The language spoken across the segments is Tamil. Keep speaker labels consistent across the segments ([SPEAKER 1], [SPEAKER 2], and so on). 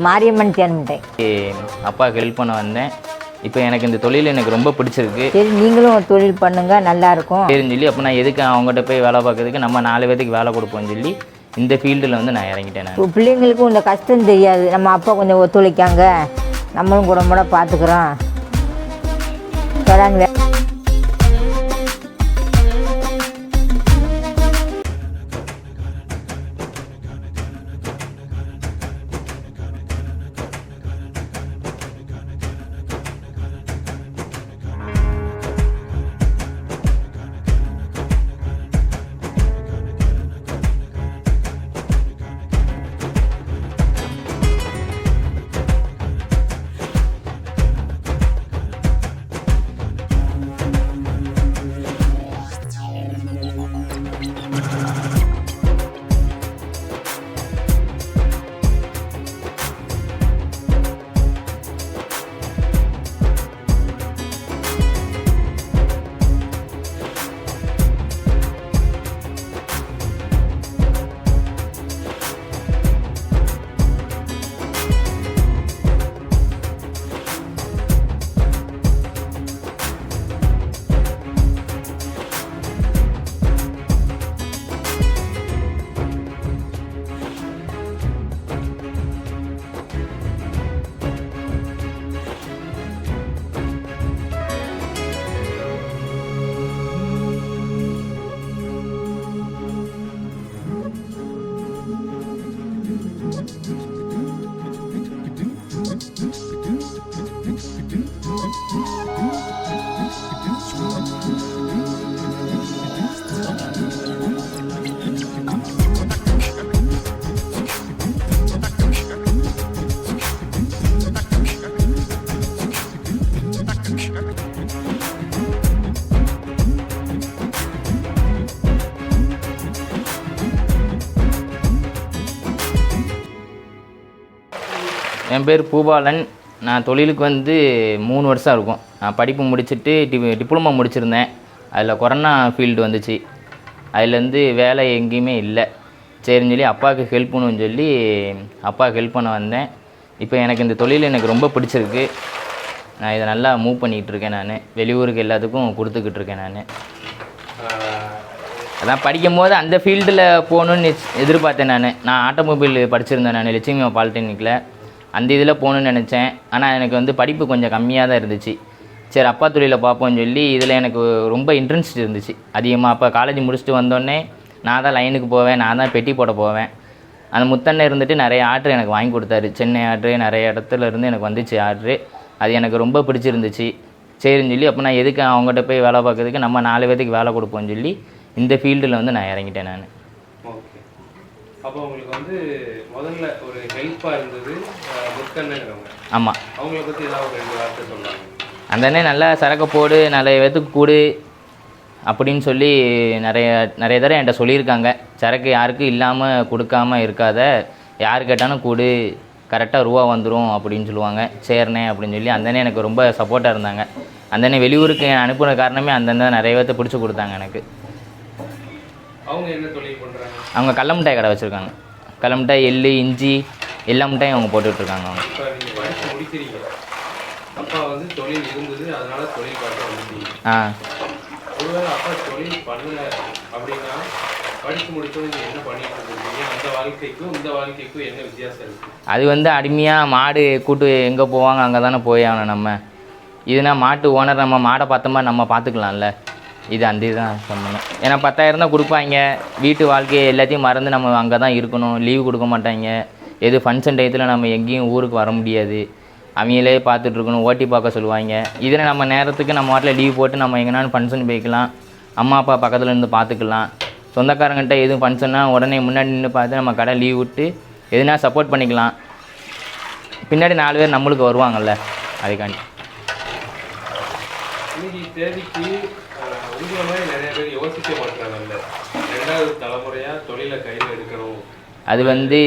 [SPEAKER 1] மாரியம்மன் தேன்மிட்டேன்.
[SPEAKER 2] அப்பாவுக்கு ஹெல்ப் பண்ண வந்தேன். இப்போ எனக்கு இந்த தொழில் எனக்கு ரொம்ப பிடிச்சிருக்கு.
[SPEAKER 1] சரி, நீங்களும் தொழில் பண்ணுங்கள், நல்லாயிருக்கும்
[SPEAKER 2] சரின்னு சொல்லி அப்போ நான் எதுக்கு அவங்ககிட்ட போய் வேலை பார்க்கறதுக்கு, நம்ம 4 பேத்துக்கு வேலை கொடுப்போம்னு சொல்லி இந்த ஃபீல்டில் வந்து நான் இறங்கிட்டேன். நான்
[SPEAKER 1] பிள்ளைங்களுக்கும் இந்த கஷ்டம் தெரியாது. நம்ம அப்பா கொஞ்சம் ஒத்துழைக்காங்க, நம்மளும் கூட பார்த்துக்குறோம் தராங்க.
[SPEAKER 2] என் பேர் பூபாலன். நான் தொழிலுக்கு வந்து 3 வருஷம் இருக்கும். நான் படிப்பு முடிச்சுட்டு டிப்ளமோ முடிச்சிருந்தேன். அதில் கொரோனா ஃபீல்டு வந்துச்சு. அதுலேருந்து வேலை எங்கேயுமே இல்லை. சரின்னு சொல்லி அப்பாவுக்கு ஹெல்ப் பண்ணுன்னு சொல்லி அப்பாவுக்கு ஹெல்ப் பண்ண வந்தேன். இப்போ எனக்கு இந்த தொழில் எனக்கு ரொம்ப பிடிச்சிருக்கு. நான் இதை நல்லா மூவ் பண்ணிகிட்ருக்கேன். நான் வெளியூருக்கு எல்லாத்துக்கும் கொடுத்துக்கிட்டு இருக்கேன். அதான் படிக்கும் போது அந்த ஃபீல்டில் போகணுன்னு எதிர்பார்த்தேன். நான் ஆட்டோமொபைல் படிச்சிருந்தேன். நான் லட்சுமி பாலிடெக்னிக்கில் அந்த இதில் போகணுன்னு நினச்சேன். ஆனால் எனக்கு வந்து படிப்பு கொஞ்சம் கம்மியாக தான் இருந்துச்சு. சரி, அப்பா தொழிலை பார்ப்போம்னு சொல்லி இதில் எனக்கு ரொம்ப இன்ட்ரெஸ்ட் இருந்துச்சு அதிகமாக. அப்போ காலேஜ் முடிச்சுட்டு வந்தோடனே நான் தான் லைனுக்கு போவேன், நான் தான் பெட்டி போட போவேன். அந்த முத்தண்ணை இருந்துட்டு நிறைய ஆர்டர் எனக்கு வாங்கி கொடுத்தாரு. சென்னை ஆர்டரு, நிறைய இடத்துல இருந்து எனக்கு வந்துச்சு ஆர்டரு. அது எனக்கு ரொம்ப பிடிச்சிருந்துச்சு. சரின்னு சொல்லி அப்போ நான் எதுக்கு அவங்ககிட்ட போய் வேலை பார்க்கறதுக்கு, நம்ம 4 பேத்துக்கு வேலை கொடுப்போம்னு சொல்லி இந்த ஃபீல்டில் வந்து நான் இறங்கிட்டேன். நான்
[SPEAKER 3] ஓகே. அப்போ உங்களுக்கு வந்து முதல்ல ஒரு ஹெல்ப்பாக இருந்தது முத்தண்ணங்கிறவங்க. ஆமாம். அவங்கள பற்றி ஏதாவது ஒரு 2 வார்த்தை சொன்னாங்க.
[SPEAKER 2] அந்த அண்ணன் நல்லா சரக்கு போடு, நிறைய பேத்துக்கு கூடு அப்படின்னு சொல்லி நிறைய தடவை என்கிட்ட சொல்லியிருக்காங்க. சரக்கு யாருக்கும் இல்லாமல் கொடுக்காமல் இருக்காத, யார் கேட்டாலும் கூடு, கரெக்டாக ரூபா வந்துடும் அப்படின்னு சொல்லுவாங்க. சேர்னே அப்படின்னு சொல்லி அந்த அண்ணன் எனக்கு ரொம்ப சப்போர்ட்டாக இருந்தாங்க. அந்த அண்ணன் வெளியூருக்கு அனுப்புன காரணமே அந்த அண்ணன் நிறைய பேர்த்த பிடிச்சி கொடுத்தாங்க எனக்கு.
[SPEAKER 3] அவங்க என்ன தொழில் பண்ணுறாங்க?
[SPEAKER 2] அவங்க கடல மிட்டாய் கடை வச்சுருக்காங்க. கடல மிட்டாய், எள்ளு, இஞ்சி எல்லா மிட்டாயும் அவங்க போட்டுட்ருக்காங்க. அவங்க
[SPEAKER 3] இப்போ நீங்கள் படித்து முடிக்கிறீங்க, அப்பா வந்து தொழில் இருந்தது, அதனால தொழில் பார்க்க வந்துட்டீங்க. ஒருவேளை அப்பா தொழில் பண்ணல அப்படின்னா படித்து முடிச்சோம் நீங்கள் என்ன பண்ணிட்டு இருக்கீங்க? அந்த வாழ்க்கைக்கும் இந்த வாழ்க்கைக்கும் என்ன வித்தியாசம் இருக்குது?
[SPEAKER 2] அது வந்து அடிமையாக மாடு கூட்டு எங்கே போவாங்க அங்கே தானே போய் ஆகணும். நம்ம இதுனா மாட்டு ஓனர், நம்ம மாடை பார்த்தோமா நம்ம பார்த்துக்கலாம்ல. இது அந்த இதுதான் சொன்னேன். ஏன்னா 10,000 தான் கொடுப்பாங்க. வீட்டு வாழ்க்கையை எல்லாத்தையும் மறந்து நம்ம அங்கே தான் இருக்கணும். லீவு கொடுக்க மாட்டாங்க. எது ஃபங்க்ஷன் டயத்தில் நம்ம எங்கேயும் ஊருக்கு வர முடியாது. அவங்களே பார்த்துட்ருக்கணும், ஓட்டி பார்க்க சொல்லுவாங்க. இதில் நம்ம நேரத்துக்கு நம்ம வாட்டில் லீவ் போட்டு நம்ம எங்கேனாலும் ஃபங்க்ஷன் போய்க்கலாம். அம்மா அப்பா பக்கத்தில் இருந்து பார்த்துக்கலாம். சொந்தக்காரங்கிட்ட எதுவும் ஃபங்க்ஷன்னா உடனே முன்னாடி நின்று பார்த்து நம்ம கடை லீவ் விட்டு எதுனா சப்போர்ட் பண்ணிக்கலாம். பின்னாடி 4 பேர் நம்மளுக்கு வருவாங்கள்ல, அதுக்காண்டி.
[SPEAKER 3] இன்னைக்கு தேதிக்கு உங்களை மாதிரி நிறைய பேர் யோசிக்க மாட்டாங்கல்ல, 2வது தலைமுறையாக தொழிலை கையில் எடுக்கணும்.
[SPEAKER 2] அது வந்து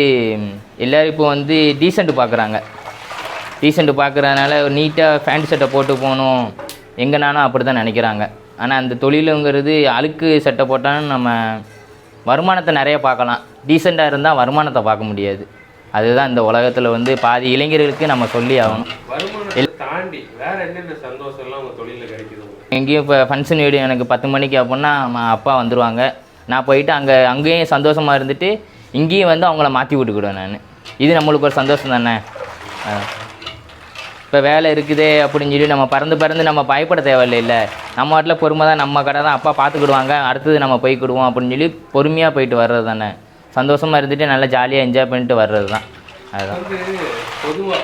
[SPEAKER 2] எல்லோரும் இப்போ வந்து டீசெண்ட்டு பார்க்குறாங்க. டீசெண்ட்டு பார்க்குறதுனால ஒரு நீட்டாக ஃபேண்ட் சட்டை போட்டு போகணும் எங்கேனாலும் அப்படி தான் நினைக்கிறாங்க. ஆனால் அந்த தொழிலுங்கிறது அழுக்கு சட்டை போட்டாலும் நம்ம வருமானத்தை நிறைய பார்க்கலாம். டீசெண்டாக இருந்தால் வருமானத்தை பார்க்க முடியாது. அதுதான் இந்த உலகத்தில் வந்து பாதி இளைஞர்களுக்கு நம்ம சொல்லி ஆகணும்.
[SPEAKER 3] வருமானத்தை தாண்டி வேற என்னென்ன சந்தோஷம்லாம் உங்கள் தொழிலில் கிடைக்குது உங்களுக்கு?
[SPEAKER 2] எங்கேயும் இப்போ ஃபங்க்ஷன் வீடு எனக்கு 10 மணிக்கு அப்படின்னா அப்பா வந்துடுவாங்க. நான் போயிட்டு அங்கேயும் சந்தோஷமாக இருந்துட்டு இங்கேயும் வந்து அவங்கள மாற்றி விட்டுக்கிடுவேன் நான். இது நம்மளுக்கு ஒரு சந்தோஷம் தானே. இப்போ வேலை இருக்குதே அப்படின்னு சொல்லி நம்ம பறந்து நம்ம பயப்பட தேவையில்லை. நம்ம வாட்டில் பொறுமை தான், நம்ம கடை தான், அப்பா பார்த்துக்கிடுவாங்க, அடுத்தது நம்ம போய்க்கிடுவோம் அப்படின்னு சொல்லி பொறுமையாக போயிட்டு வர்றது தானே. சந்தோஷமாக இருந்துட்டு நல்லா ஜாலியாக என்ஜாய் பண்ணிட்டு வர்றது தான். அதுதான்
[SPEAKER 3] வந்து பொதுவாக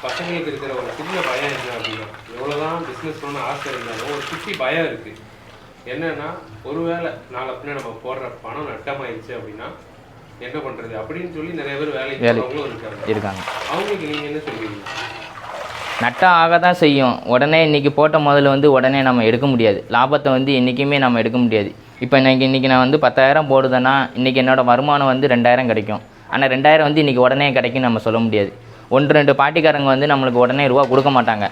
[SPEAKER 3] பசங்களுக்கு இருக்கிற ஒரு சின்ன பயம் என்ன அப்படின்னா, எவ்வளோதான் பிஸ்னஸ் பண்ண ஆசை இருந்தாலும் ஒரு குட்டி பயம் இருக்குது. என்னன்னா ஒருவேளை நாளை பின்ன நம்ம போடுற பணம் நட்டமாயிடுச்சு அப்படின்னா என்ன பண்ணுறது அப்படின்னு சொல்லி நிறைய பேர் வேலைக்கு போகிறவங்களும் இருக்காங்க. அவங்களுக்கு நீங்கள் என்ன சொல்லுவீங்க?
[SPEAKER 2] நட்டம் ஆக தான் செய்யும். உடனே இன்றைக்கி போட்ட முதல்ல வந்து உடனே நம்ம எடுக்க முடியாது. லாபத்தை வந்து என்றைக்குமே நம்ம எடுக்க முடியாது. இப்போ இன்றைக்கி நான் வந்து 10,000 போடுதேன்னா இன்றைக்கி என்னோடய வருமானம் வந்து 2,000 கிடைக்கும். ஆனால் 2,000 வந்து இன்றைக்கி உடனே கிடைக்கும்னு நம்ம சொல்ல முடியாது. 1-2 பாட்டிக்காரங்க வந்து நம்மளுக்கு உடனே ரூபா கொடுக்க மாட்டாங்க.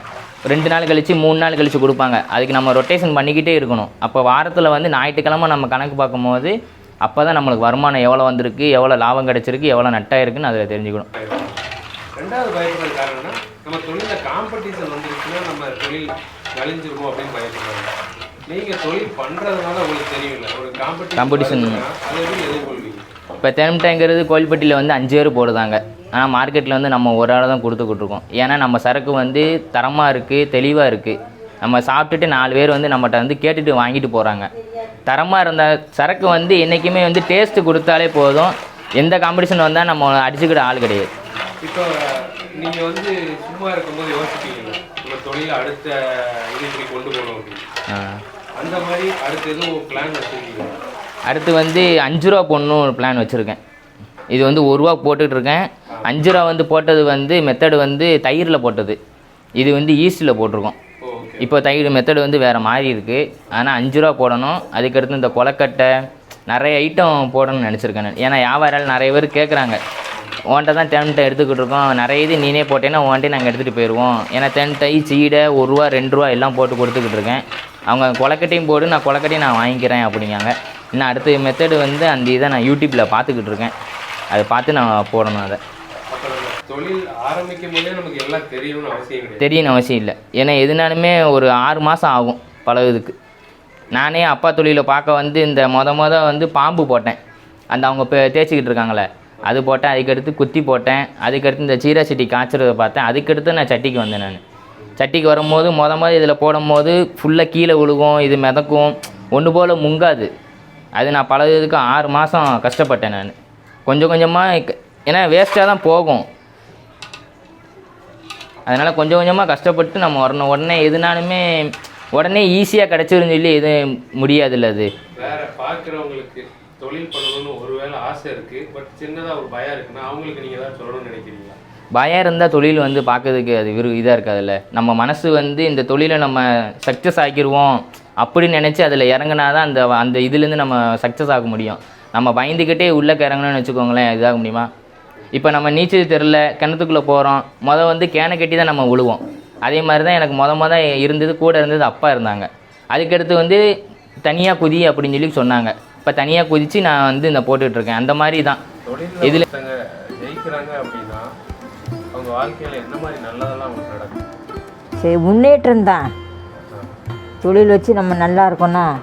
[SPEAKER 2] 2 நாள் கழித்து 3 நாள் கழித்து கொடுப்பாங்க. அதுக்கு நம்ம ரொட்டேஷன் பண்ணிக்கிட்டே இருக்கணும். அப்போ வாரத்தில் வந்து ஞாயிற்றுக்கிழமை நம்ம கணக்கு பார்க்கும்போது அப்போ தான் நம்மளுக்கு வருமானம் எவ்வளோ வந்திருக்கு, எவ்வளோ லாபம் கிடச்சிருக்கு, எவ்வளோ நட்டாக இருக்குன்னு அதில் தெரிஞ்சுக்கணும்.
[SPEAKER 3] ரெண்டாவது பயப்படுற காரணம்னா நம்ம தொழிலில் காம்படிஷன் வந்துருச்சுன்னா நம்ம தொழில் நலிஞ்சிருமோ அப்படின்னு பயப்படுறாங்க. நீங்கள் தொழில் பண்ணுறதுனால உங்களுக்கு தெரியல ஒரு காம்படிஷன் அதை எப்படி எதிர்கொள்வீங்க?
[SPEAKER 2] இப்போ தேன்மிட்டாய்ங்கிறது கோயில்பட்டியில் வந்து 5 பேர் போடுதாங்க. ஆனால் மார்க்கெட்டில் வந்து நம்ம ஒரு ஆள் தான் கொடுத்துக்கிட்ருக்கோம். ஏன்னா நம்ம சரக்கு வந்து தரமாக இருக்குது, தெளிவாக இருக்குது. நம்ம சாப்பிட்டுட்டு 4 பேர் வந்து நம்மகிட்ட வந்து கேட்டுட்டு வாங்கிட்டு போகிறாங்க. தரமாக இருந்த சரக்கு வந்து என்றைக்குமே வந்து டேஸ்ட்டு கொடுத்தாலே போதும். எந்த காம்படிஷன் வந்தால் நம்ம அடிச்சுக்கிற ஆள் கிடையாது.
[SPEAKER 3] இப்போ நீங்கள் வந்து சும்மா இருக்கும்போது யோசிப்பீங்களா நம்ம தொழிலை அடுத்த இது இப்படி கொண்டு போகணும் அப்படின்னு? அந்த மாதிரி அடுத்து எதுவும் பிளான் வச்சுருக்கீங்க?
[SPEAKER 2] அடுத்து வந்து 5 ரூபா போடணும் ஒரு பிளான் வச்சுருக்கேன். இது வந்து 1 ரூபா போட்டுட்ருக்கேன். 5 ரூபா வந்து போட்டது வந்து மெத்தடு வந்து தயிரில் போட்டது. இது வந்து ஈஸ்டில் போட்டிருக்கோம். இப்போ தயிர் மெத்தடு வந்து வேறு மாதிரி இருக்குது. ஆனால் 5 ரூபா போடணும். அதுக்கடுத்து இந்த கொலக்கட்டை நிறைய ஐட்டம் போடணும்னு நினச்சிருக்கேன் நான். ஏன்னா வியாபாரிகள் நிறைய பேர் கேட்குறாங்க, உன்ட்ட தான் தேன்மிட்டாய் எடுத்துக்கிட்டு இருக்கோம், நிறைய இது நீனே போட்டேன்னா உன்ட்டே நாங்கள் எடுத்துகிட்டு போயிடுவோம். ஏன்னா தேன்மிட்டாய் சீடை 1 ரூபா 2 ரூபா எல்லாம் போட்டு கொடுத்துக்கிட்டு இருக்கேன். அவங்க கொலக்கட்டையும் போடு, நான் கொலக்கட்டையும் நான் வாங்கிக்கிறேன் அப்படிங்காங்க. இன்னும் அடுத்த மெத்தடு வந்து அந்த இதை நான் யூடியூப்பில் பார்த்துக்கிட்டு இருக்கேன். அதை பார்த்து நான் போடணும். அதை
[SPEAKER 3] தொழில் ஆரம்பிக்கும் போதே நமக்கு எல்லாம் தெரியணும்னு
[SPEAKER 2] அவசியம் இல்லை. ஏன்னா எதுனாலுமே ஒரு 6 மாதம் ஆகும் பழகுறதுக்கு. நானே அப்பா தொழிலை பார்க்க வந்து இந்த மொத வந்து பாம்பு போட்டேன். அந்த அவங்க தேய்ச்சிக்கிட்டு இருக்காங்களே அது போட்டேன். அதுக்கடுத்து குத்தி போட்டேன். அதுக்கடுத்து இந்த சீரா சட்டி காய்ச்சறதை பார்த்தேன். அதுக்கடுத்து நான் சட்டிக்கு வந்தேன். நான் சட்டிக்கு வரும்போது மொத இதில் போடும்போது ஃபுல்லாக கீழே விழுகும், இது மிதக்கும், ஒன்று போல் முங்காது. அது நான் பழகுறதுக்கு 6 மாதம் கஷ்டப்பட்டேன். நான் கொஞ்சம் கொஞ்சமாக, ஏன்னா வேஸ்ட்டாக தான் போகும். அதனால் கொஞ்சம் கொஞ்சமாக கஷ்டப்பட்டு நம்ம வரணும். உடனே எதுனாலுமே உடனே ஈஸியாக கிடச்சிருன்னு சொல்லி எதுவும் முடியாதுல்ல. அது
[SPEAKER 3] வேறு பார்க்குறவங்களுக்கு தொழில் பண்ணணும்னு ஒருவேளை ஆசை இருக்குது, பட் சின்னதாக ஒரு பயம் இருக்குன்னா அவங்களுக்கு நீங்கள் ஏதாவது சொல்லணும்னு நினைக்கிறீங்களா?
[SPEAKER 2] பயம் இருந்தால் தொழில் வந்து பார்க்கறதுக்கு அது இதாக இருக்காதுல்ல. நம்ம மனசு வந்து இந்த தொழிலை நம்ம சக்ஸஸ் ஆக்கிடுவோம் அப்படின்னு நினச்சி அதில் இறங்கினா தான் அந்த இதுலேருந்து நம்ம சக்ஸஸ் ஆக முடியும். நம்ம பயந்துக்கிட்டே உள்ளே இறங்கணும்னு வச்சுக்கோங்களேன், இதாக முடியுமா? இப்போ நம்ம நீச்சல் தெரில கிணத்துக்குள்ளே போகிறோம், வந்து கேனை கட்டி தான் நம்ம விழுவோம். அதே மாதிரி தான் எனக்கு முத இருந்தது, கூட இருந்தது அப்பா இருந்தாங்க. அதுக்கடுத்து வந்து தனியாக குதி அப்படின்னு சொல்லி சொன்னாங்க. இப்போ தனியாக குதித்து நான் வந்து இந்த போட்டுட்ருக்கேன். அந்த மாதிரி தான் இதில்
[SPEAKER 3] ஜெயிக்கிறாங்க அப்படின்னா அவங்க வாழ்க்கையில் என்ன மாதிரி நல்லதெல்லாம் அவங்களுக்கு நடக்கும்?
[SPEAKER 1] சரி, முன்னேற்றம் தான். தொழில் வச்சு நம்ம நல்லா இருக்கணும்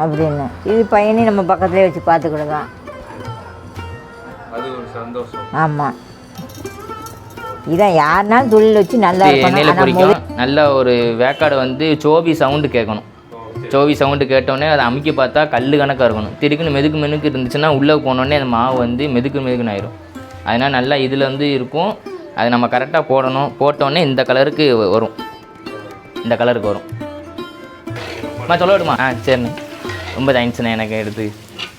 [SPEAKER 1] அப்படின்னு இது பையனையும் நம்ம பக்கத்துலேயே வச்சு பார்த்துக்கிடுதான்.
[SPEAKER 3] அது ஒரு சந்தோஷம்.
[SPEAKER 1] ஆமாம், இதான் யாருனாலும் தொழில் வச்சு நல்லா
[SPEAKER 2] எண்ணெயில் பொரிக்கும். நல்ல ஒரு வேக்காடை வந்து சோவி சவுண்டு கேட்கணும். சோவி சவுண்டு கேட்டோடனே அதை அமுக்கி பார்த்தா கல் கணக்காக இருக்கணும். திருக்குன்னு மெதுக்கு இருந்துச்சுன்னா உள்ளே போனோடனே அந்த மாவு வந்து மெதுக்குன்னு ஆயிரும். அதனால் நல்லா இதில் வந்து இருக்கும். அது நம்ம கரெக்டாக போடணும். போட்டோடனே இந்த கலருக்கு வரும். இந்த கலருக்கு வரும். சொல்ல விடுமா? சரிண்ணே, ரொம்ப தேங்க்ஸ்ண்ணே எனக்கு எடுத்து